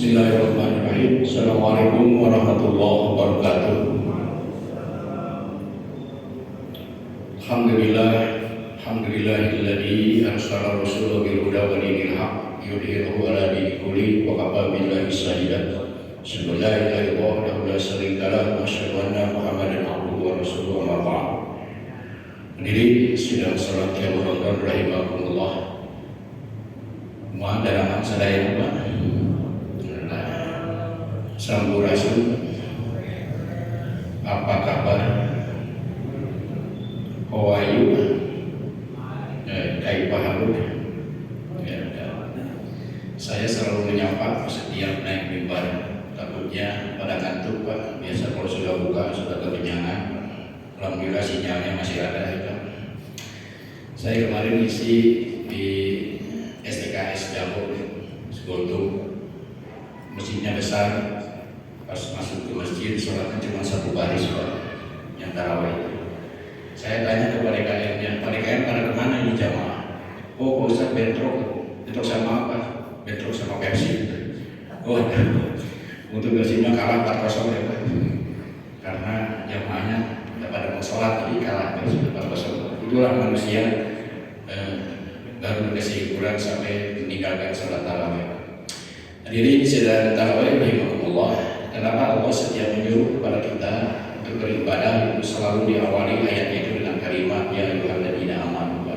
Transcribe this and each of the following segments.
Bismillahirrahmanirrahim. Assalamualaikum warahmatullahi wabarakatuh. Alhamdulillahilladzi arsala rasulahu bil huda wa dinil haq yudhhiruhu ala dini kulli wa kafa billahi shahidan. Asyhadu an la ilaha illallah wahdahu la syarika lahu wa asyhadu anna Muhammadan abduhu wa rasuluhu amma ba'd. Hadirin sidang salat yang berbahagia rahimakumullah. Mohon dalam sadaya Pak. Sampurasun, apa kabar? Hawayu, kaipah halud? Saya selalu menyapa setiap naik mimbar. Takutnya pada ngantuk Pak. Biasa kalau sudah buka sudah kekenyangan. Alhamdulillah sinyalnya masih ada ya Pak. Saya kemarin isi di STKS Jabur, Segondong. Masjidnya besar. Pas masuk ke masjid, sholatnya cuma satu baris Pak, yang tarawih. Saya tanya ke PDKM-nya, PDKM pada kemana ini jamaah? Oh Pak Ustadz bentrok sama apa? Bentrok sama Pepsi. Oh, untuk Persibnya kalah 4-0 ya Pak. Karena jamaahnya tidak pada mau sholat, jadi kalah Persib 4-0. Itulah manusia baru dikasih hiburan sampai meninggalkan sholat tarawih. Hadirin sidang tarawih rahimahumullah. Kenapa Allah setia menyuruh kepada kita untuk beribadah itu selalu diawali ayatnya itu dengan kalimat ya ayyuhalladzina amanu.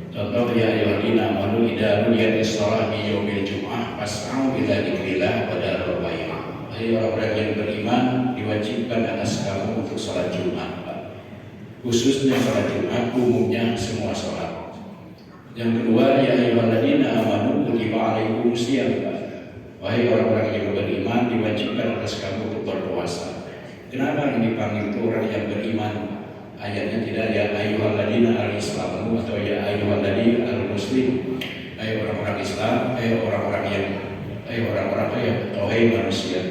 Contoh ya ayyuhalladzina amanu idza nudiyatis shalah fi yaumil jumu'ah fas'au ila dzikrillah wa dzarul bai'ah. Hai orang-orang yang beriman, diwajibkan atas kamu untuk salat Jumat. Khususnya salat Jumat, umumnya semua salat. Yang kedua ya ayyuhalladzina amanu kutiba alaikumus shiyam. Wahai orang-orang yang beriman, diwajibkan atas kamu untuk berpuasa. Kenapa ini dipanggil itu orang yang beriman? Ayatnya tidak ya ayyuhalladzina al-islamu atau ya ayyuhalladzina al-muslim. Hai orang-orang Islam, hai orang-orang yang tauhid manusia.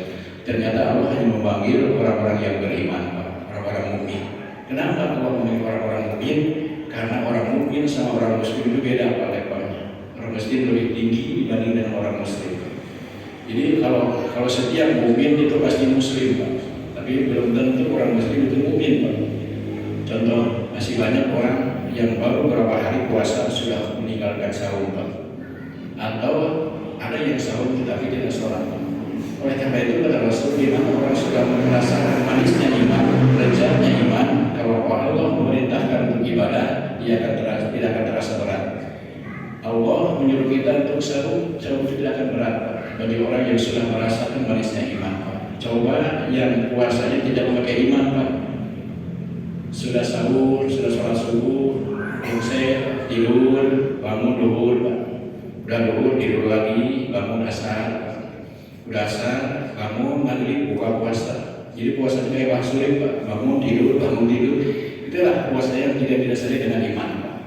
Ternyata Allah hanya memanggil orang-orang yang beriman, orang-orang mukmin. Kenapa Allah memanggil orang-orang mukmin? Karena orang mukmin sama orang muslim itu beda Pak levelnya. Orang muslim lebih tinggi dibanding dengan orang muslim. Jadi kalau setiap mukmin itu pasti muslim Pak, tapi belum tentu orang muslim itu mukmin Pak. Contoh, masih banyak orang yang baru beberapa hari puasa sudah meninggalkan sahur Pak, atau ada yang sahur tetapi tidak sholat. Oleh karena itu kata Rasul, di mana orang sudah merasakan manisnya iman, lezatnya iman, kalau Allah memerintahkan untuk ibadah, dia akan tidak akan terasa berat. Allah menyuruh kita untuk sahur tidak akan berat Pak. Bagi orang yang sudah merasakan manisnya iman Pak. Coba yang puasanya tidak memakai iman Pak, sudah sahur, sudah sholat subuh, selesai, tidur, bangun duhur Pak. Udah duhur, tidur lagi, bangun asar. Udah asar, bangun maghrib, buka puasa. Jadi puasa itu kayak sulit Pak, bangun tidur. Itulah puasa yang tidak didasari dengan iman Pak.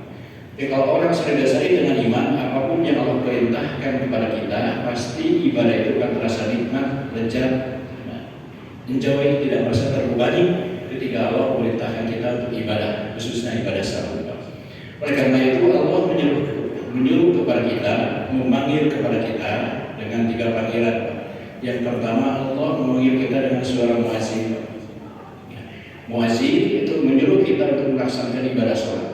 Jadi kalau orang sudah didasari dengan iman, apapun yang Allah perintahkan kepada kita, pasti ibadah itu akan terasa nikmat, lezat, enjoy, tidak merasa terbebani ketika Allah perintahkan kita untuk ibadah, khususnya ibadah sahur. Oleh karena itu Allah menyuruh kepada kita, memanggil kepada kita dengan 3 panggilan. Yang pertama Allah memanggil kita dengan suara muazzin. Muazzin itu menyuruh kita untuk melaksanakan ibadah sholat.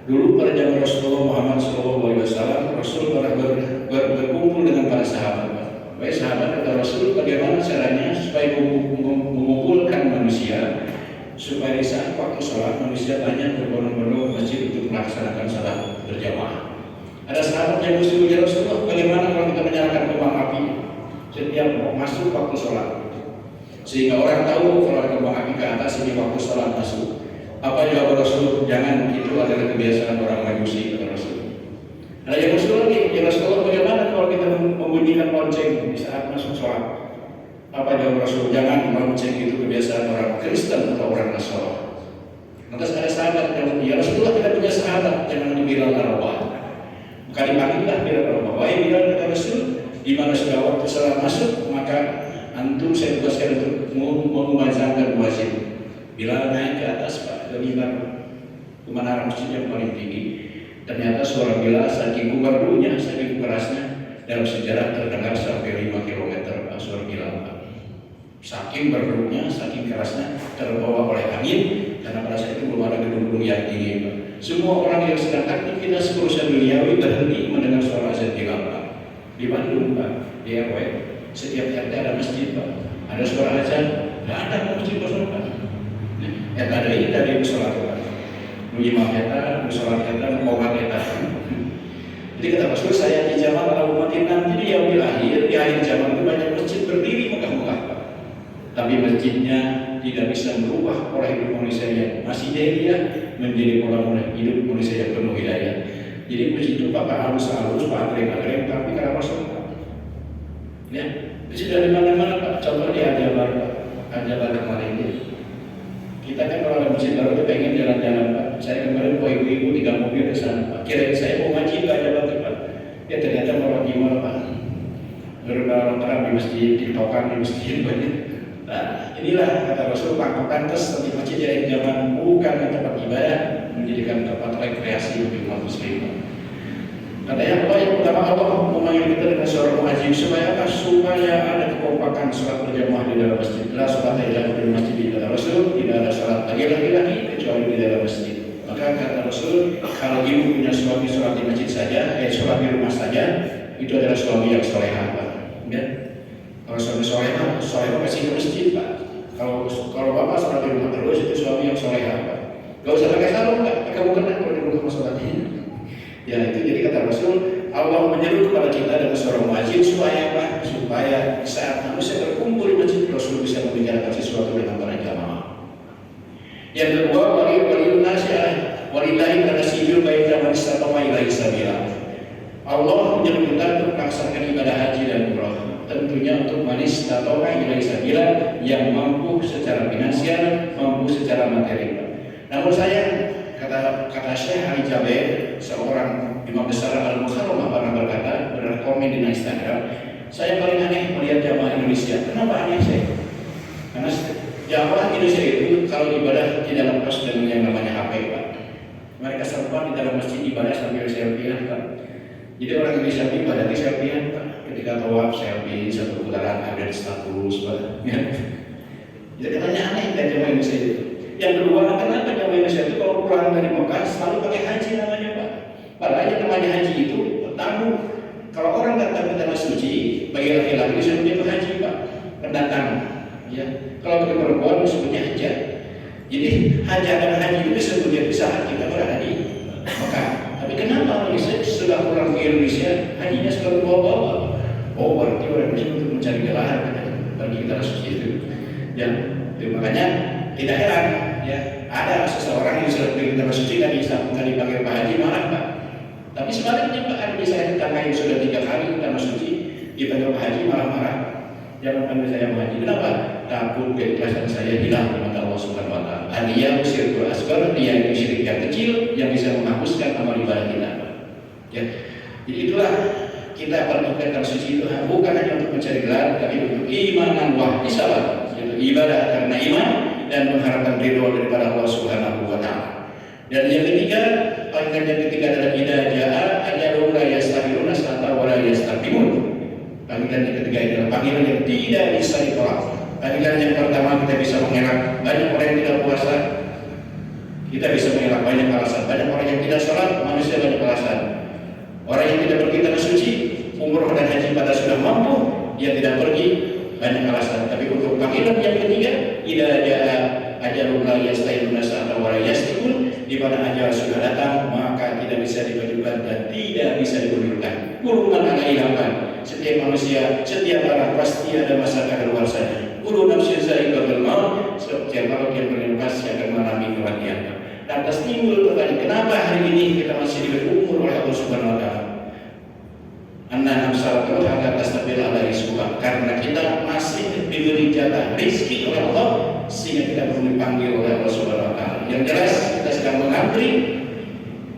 Dulu pada zaman Rasulullah Muhammad SAW, Rasul pernah berkumpul dengan para sahabat. Baik sahabat kata Rasul, bagaimana caranya supaya mengumpulkan manusia, supaya di saat waktu sholat manusia banyak berbondong-bondong ke masjid untuk melaksanakan sholat berjamaah. Ada sahabat yang mesti ya Rasulullah, bagaimana kalau kita menyalakan kembang api setiap masuk waktu sholat, sehingga orang tahu kalau ada kembang api ke atas ini waktu sholat masuk. Apa jawab Rasul? Jangan, itu adalah kebiasaan orang Majusi kata Rasul. Ada yang Rasul lagi, ya Rasulullah bagaimana kalau kita membunyikan lonceng di saat masuk sholat? Apa jawab Rasul? Jangan, lonceng itu kebiasaan orang Kristen atau orang Nasrani. Lantas ada sahabat yang ya Rasulullah tidak punya sahabat, jangan dibilang Arwah. Maka dipanggillah Bilal Arwah. Wahai Bilal kata Rasul, di mana sudah waktu sholat masuk, maka antum saya tugaskan untuk mengumandangkan muazzin. Bilal naik ke atas Pak, ke mimbar menara masjid yang paling tinggi. Ternyata suara Bilal saking kubardunya, saking kerasnya, dalam sejarah terdengar sampai 5 km suara Bilal, Pak. Saking berkeruknya, saking kerasnya, terbawa oleh angin, karena pada saat itu belum ada gedung-gedung yang tinggi, Pak. Semua orang yang sedang aktivitas urusan duniawi berhenti mendengar suara azan Bilal, Pak. Di Bandung, Pak, di RW, setiap RT ada masjid, Pak. Ada suara azan, nggak ada masjid kosong, Pak. Ada ini dari sholat, Pak. Lima kita, sholat kita, mengobat kita. Jadi kata Rasul, saya di zaman al-umatin nanti di akhir zaman itu banyak masjid berdiri megah-megah, Pak. Tapi masjidnya tidak bisa berubah pola hidup manusia yang masih jahiliyah menjadi pola hidup manusia yang penuh hidayah. Jadi masjid itu Pak halus-halus, Pak agreng-agreng, tapi karena Rasul, Pak. Ya, masjid dari mana-mana, Pak. Contoh di Ajabar, Pak. Ajabar kemarin ini. Kita kan kalau ada masjid baru itu pengen jalan-jalan, Pak. Saya kemarin bawa ibu-ibu 3 mobil ke sana, Pak. Kirain saya mau ngaji ke Ajabar, Pak. Ya ternyata mau gimana, Pak. Berbalan-balan di masjid, tiktokan di masjid banyak. Nah, inilah kata Rasul, Pak, pantas di masjid dari zaman bukan tempat ibadah, menjadikan tempat rekreasi bagi umat muslim. Katanya Allah yang pertama, Allah memanggil kita dengan suara muadzin supaya apa? Supaya ada kekompakan sholat berjamaah di dalam masjid. La sholat illa di masjid di dalam Rasul, tidak ada sholat laki-laki kecuali di dalam masjid. Maka kata Rasul, kalau ibu punya suami sholat di masjid saja, sholat di rumah saja, itu adalah suami yang solehah, Pak. Ya? Kalau suami solehah kasih ke masjid, Pak. Kalau bapak sholat di rumah terus, itu suami yang solehah, Pak. Gak usah pakai sarung, Pak. Kamu kena kalau di rumah sholatnya. Ya itu jadi kata Rasul, Allah menyeru kepada kita dengan suara muadzin supaya apa? Supaya saat manusia berkumpul di masjid, Rasul bisa membicarakan sesuatu dengan para jamaah. Yang kedua, walillahi tanasiyul baita man istata'a ilaihi sabila. Allah menyeru kita untuk melaksanakan ibadah haji dan umrah. Tentunya untuk man istata'a ilaihi sabila, yang mampu secara finansial, mampu secara materi. Namun saya kata Syekh Ali Jaber, seorang imam besar Al-Mukharramah, pernah berkata, berkomen di Instagram, saya paling aneh melihat jamaah Indonesia. Kenapa aneh saya? Karena jamaah Indonesia itu kalau ibadah tidak lepas dengan yang namanya HP, Pak. Mereka serba di dalam masjid ibadah sambil selfie, Pak. Jadi orang Indonesia ibadah di selfie, Pak. Ketika tawaf selfie, satu putaran update status, Pak. Ya. Jadi katanya aneh kan jamaah Indonesia itu. Yang kedua, kenapa jamaah Indonesia itu kalau pulang dari Mekah selalu pakai haji namanya, Pak? Padahal yang namanya haji itu tamu. Kalau orang datang ke tanah suci, bagi laki-laki disebutnya itu haji, Pak. Pendatang. Ya. Kalau bagi perempuan disebutnya hajah. Jadi hajah dan haji itu disebutnya di saat kita berada di Mekah. Tapi kenapa orang Indonesia sudah pulang ke Indonesia hajinya selalu bawa-bawa? Oh, berarti orang Indonesia untuk mencari gelaran bagi tanah suci itu. Ya, itu makanya tidak heran. Ya, ada seseorang yang sudah pergi ke tanah suci dan dipanggil Pak Haji marah, Pak. Tapi sebaliknya, Pak, ada saya tetangga yang sudah 3 kali ke tanah suci dipanggil Pak Haji marah-marah. Jangan panggil saya Pak Haji. Kenapa? Takut keikhlasan saya hilang di mata Allah Subhanahu wa taala. Aliyah syirkul asghar, dia itu syirik yang kecil yang bisa menghapuskan amal ibadah kita. Ya. Jadi itulah kita pergi ke tanah suci itu bukan hanya untuk mencari gelar, tapi untuk imanan wahdisalah, yaitu ibadah karena iman dan mengharapkan ridho daripada Allah Subhanahu wa taala. Dan yang ketiga, panggilan yang ketiga adalah idza jaa ajalun la yastakhiruna sa'atan wa la yastaqdimun. Panggilan yang ketiga adalah panggilan yang tidak bisa ditolak. Panggilan yang pertama, kita bisa mengelak banyak orang yang tidak puasa. Kita bisa mengelak banyak alasan. Banyak orang yang tidak sholat, manusia banyak alasan. Orang yang tidak pergi tanah suci, umroh dan haji pada sudah mampu, dia tidak pergi, banyak alasan. Tapi untuk panggilan yang ketiga, idza jaa ajalun la yastakhiruna sa'atan wa la yastaqdimun, di mana ajal sudah datang maka tidak bisa dimajukan dan tidak bisa dimundurkan. Kullu man 'alaiha setiap manusia, setiap orang pasti ada masa kadaluarsanya. Kullu nafsin za'iqatul maut, setiap makhluk yang bernafas pasti akan mengalami kematian. Lantas timbul pertanyaan, kenapa hari ini kita masih diberi umur oleh Allah Subhanahu wa taala? Anna nafsalatul hatta tastabil ala rizqah, karena kita masih diberi jatah rezeki oleh Allah sehingga kita perlu dipanggil oleh Allah Subhanahu wa taala. Yang jelas kita sedang mengantri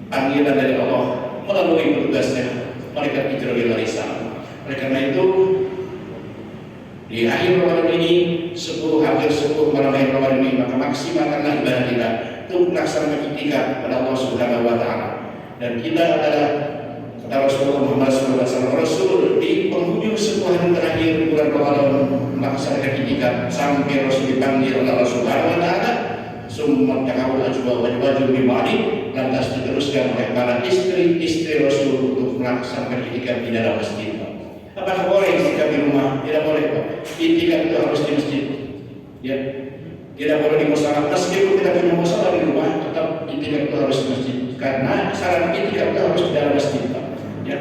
panggilan dari Allah melalui petugasnya malaikat Jibril alaihi salam. Oleh karena itu di akhir Ramadan ini, hampir 10 malam akhir Ramadan ini, maka maksimalkanlah ibadah kita untuk melaksanakan iktikaf kepada Allah Subhanahu wa taala. Dan kita adalah Kata Rasulullah Muhammad SAW, Rasul di penghujung 10 hari terakhir bulan Ramadan melaksanakan itikaf sampai Rasul dipanggil oleh Allah Subhanahu wa Ta'ala. Summa takawul ajwa wajib bima'ni, lantas diteruskan oleh para istri Rasul untuk melaksanakan itikaf di dalam masjid. Apakah boleh itikaf di rumah? Tidak boleh, Pak. Itikaf itu harus di masjid. Ya, tidak boleh di musala. Meskipun kita punya musala di rumah, tetap itikaf itu harus di masjid. Karena saran itikaf itu harus di dalam masjid, Pak. Ya,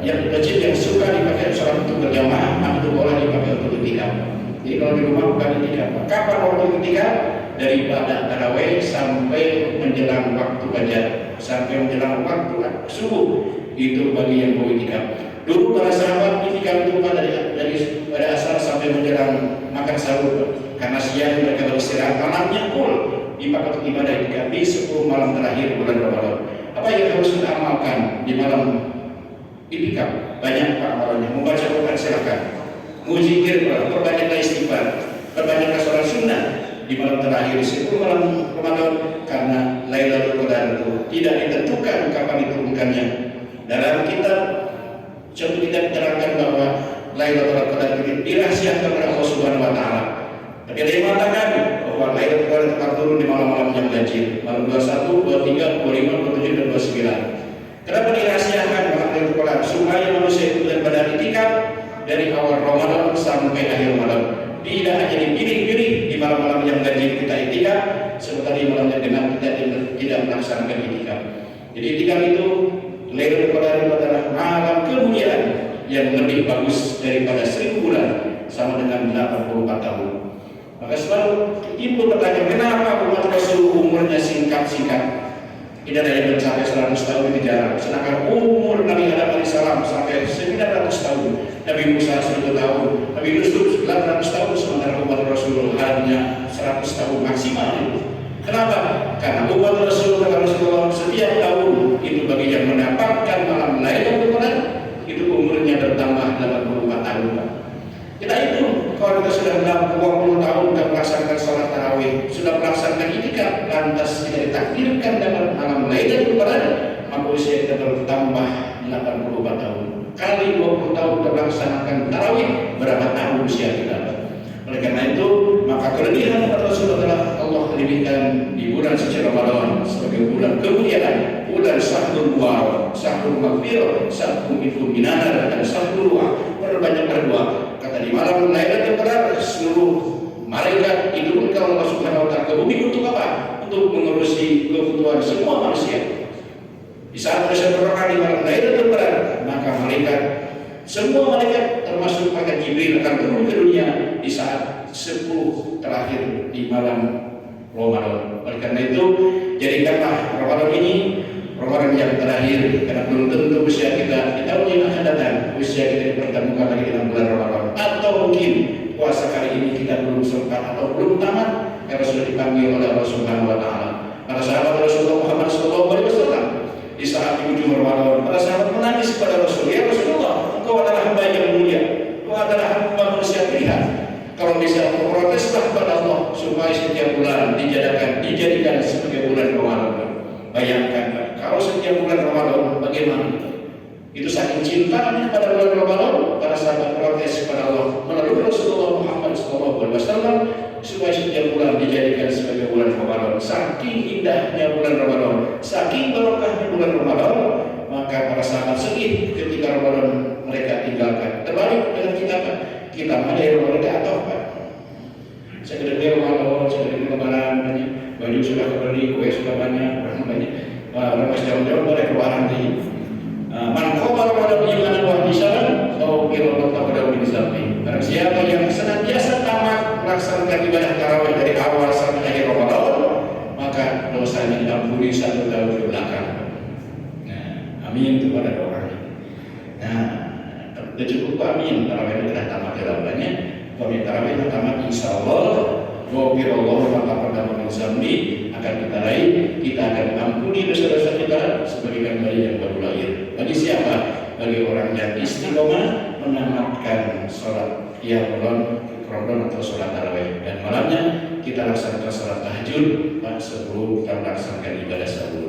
yang masjid yang suka dipakai sholat untuk berjamaah, maka itu boleh dipakai untuk itikaf. Jadi kalau di rumah bukan itikaf. Kapan waktu itikaf? Daripada tarawih sampai menjelang waktu fajar, sampai menjelang waktu subuh, itu bagi yang mau itikaf. Dulu para sahabat itikaf itu dari asar sampai menjelang makan sahur, karena siang mereka beristirahat, malamnya full dipakai untuk ibadah itikaf di 10 malam terakhir bulan Ramadan. Apa yang harus kita amalkan di malam itikaf? Banyak amalannya. Membaca Quran silakan, muzikir, perbanyaklah istighfar, perbanyaklah sholat sunnah di malam terakhir 10 malam Ramadan, karena Lailatul Qadar itu tidak ditentukan kapan diturunkannya. Dalam kitab contoh kita diterangkan bahwa Lailatul Qadar itu dirahasiakan oleh Allah Subhanahu wa Ta'ala. Tapi ada yang mengatakan bahwa Lailatul Qadar akan turun di malam-malam yang ganjil, malam 21, 23, 25, 27 dan 29. Kenapa dirahasiakan malam Lailatul Qadar? Supaya manusia itu pada itikaf dari awal Ramadan sampai akhir malam. Tidak hanya dipilih-pilih di malam-malam yang ganjil kita itikaf, sementara di malam yang genap kita tidak melaksanakan itikaf. Jadi itikaf itu Lailatul Qadar adalah malam kemuliaan yang lebih bagus daripada 1000 bulan, sama dengan 84 tahun. Maka selalu timbul pertanyaan, kenapa umat Rasul umurnya singkat-singkat? Tidak ada yang mencapai 100 tahun itu jarang. Sedangkan umur Nabi Adam AS sampai 900 tahun, Nabi Musa 1000 tahun, Nabi Yusuf 800 tahun, sementara umat Rasul hanya 100 tahun maksimal. Kenapa? Karena umat Rasulullah setiap tahun itu bagi yang mendapatkan malam Lailatul Qadar itu umurnya bertambah 84 tahun. Kita itu kalau kita sudah 20 tahun sudah melaksanakan sholat tarawih, sudah melaksanakan itikaf, lantas tidak ditakdirkan dapat malam Lailatul Qadar, maka usia kita bertambah 84 tahun. Kali 20 tahun sudah melaksanakan tarawih, berapa tahun usia kita? Oleh karena itu, maka kelebihan umat Rasul adalah Allah lebihkan di bulan suci Ramadan sebagai bulan kemuliaan, bulan syahrul war, syahrul maghfirah, syahrul itu minana, dan syahrul wa. Perbanyak berdoa. Kata di malam Lailatul Qadar seluruh malaikat diturunkan Allah Subhanahu wa Ta'ala ke bumi untuk apa? Untuk mengurusi kebutuhan semua manusia. Di saat mereka berdoa di malam Lailatul Qadar, maka semua malaikat termasuk malaikat Jibril akan turun ke dunia di saat 10 terakhir di malam Ramadan. Oleh karena itu, jadikanlah Ramadan ini Ramadan yang terakhir, karena belum tentu usia kita di tahun yang akan datang usia kita dipertemukan lagi dengan bulan Ramadan, atau mungkin puasa kali ini kita belum sempat atau belum tamat karena sudah dipanggil oleh Allah Subhanahu wa Ta'ala. Para sahabat Rasulullah Muhammad SAW di saat di ujung Ramadan, para sahabat menangis kepada Rasul, ya Rasulullah, engkau adalah hamba yang mulia, engkau adalah hamba manusia pilihan. Kalau bisa memproteslah kepada Allah supaya setiap bulan dijadikan sebagai bulan Ramadan. Bayangkan, kalau setiap bulan Ramadan bagaimana? Itu saking cintanya pada bulan Ramadan, para sahabat protes kepada Allah melalui Rasulullah Muhammad SAW supaya setiap bulan dijadikan sebagai bulan Ramadan. Saking indahnya bulan Ramadan, saking barokahnya bulan Ramadan, maka para sahabat sedih ketika Ramadan mereka tinggalkan. Terbalik dengan kita mana yang mereka atau apa? Sekedar Ramadan, sekedar Lebaran banyak, baju sudah kebeli, kue sudah banyak, orang banyak. Lepas jauh-jauh boleh keluar nanti. Mankobar pada penyimpanan wah misalan atau kira-kira pada unisami. Barang siapa yang senantiasa tamat melaksanakan ibadah tarawih dari awal sampai akhir Ramadan, maka dosanya diampuni 1 tahun ke belakang. Nah, amin kepada doa. Nah, cukup amin tarawih itu sudah tamat jawabannya. Kami tarawih tamat insyaallah. Wafirullah maka pada menzambi akan kita raih, kita akan ampuni dosa-dosa kita sebagaimana bayi yang baru lahir. Bagi siapa? Bagi orang yang istiqomah menamatkan sholat Ramadan atau sholat tarawih, dan malamnya kita laksanakan sholat tahajud sebelum kita melaksanakan ibadah sahur.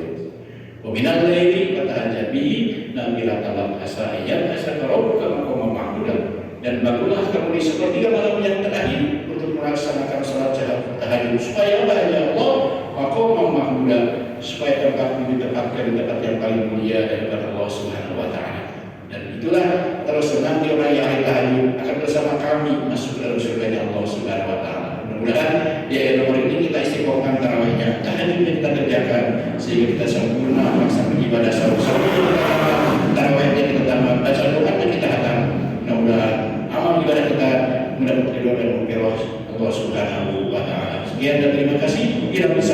Waminal laili fatahajjat bihi bila talam asa ayat asa rabbuka maqama mahmuda. Dan bangunlah kamu di sepertiga malam yang terakhir untuk melaksanakan salat tahajud supaya apa ya Allah maqama mahmuda, supaya tempatmu ditempatkan di tempat yang paling mulia daripada Allah Subhanahu wa taala. Dan itulah terus nanti orang yang hari tahajud akan bersama kami masuk dalam surga Allah Subhanahu wa taala. Mudah-mudahan di ayat nomor ini kita istiqomahkan tarawihnya, tahajud yang kita kerjakan sehingga kita sempurna melaksanakan ibadah sahur. Tarawihnya kita tambah, baca doa kita hatam. Mudah-mudahan amal ibadah kita mudah-mudahan ridho dan mungkirah Allah Subhanahu wa taala. Sekian dan terima kasih. Bila bisa